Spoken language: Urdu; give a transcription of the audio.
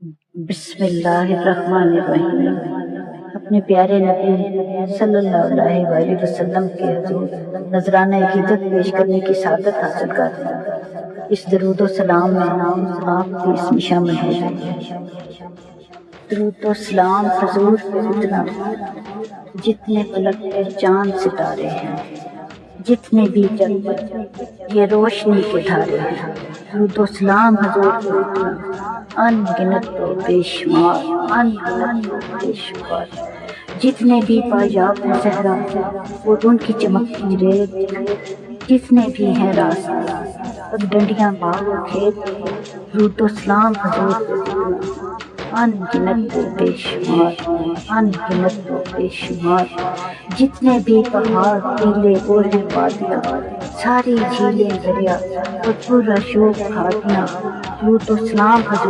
بسم اللہ الرحمن الرحیم۔ اپنے پیارے نبی صلی اللہ علیہ وآلہ وسلم کے حضور نذرانہ عقیدت پیش کرنے کی سعادت حاصل کرتے ہیں۔ اس درود و سلام میں آپ کی اس میں شامل ہو جائیں۔ درود و سلام حضور پہ اتنا جتنے فلک پہ چاند ستارے ہیں، جتنے بھی جگ یہ روشنی کے دھارے ہیں۔ درود و سلام حضور پہ اتنا ان گنت و بے شمار، ان گنت و بے شمار، جتنے بھی پایاب ہیں صحرا وہ ان کی چمکتی ریت، جتنے بھی ہیں راستے اب ڈنڈیاں باغ و کھیت۔ درود و سلام حضور پہ اتنا ان گنت و بے شمار، ان گنت و بے شمار، جتنے بھی پہاڑ ٹیلے اور ہیں وادیاں، ساری جھیلیں دریا اور پرشور کھادیاں۔ درود و سلام حضور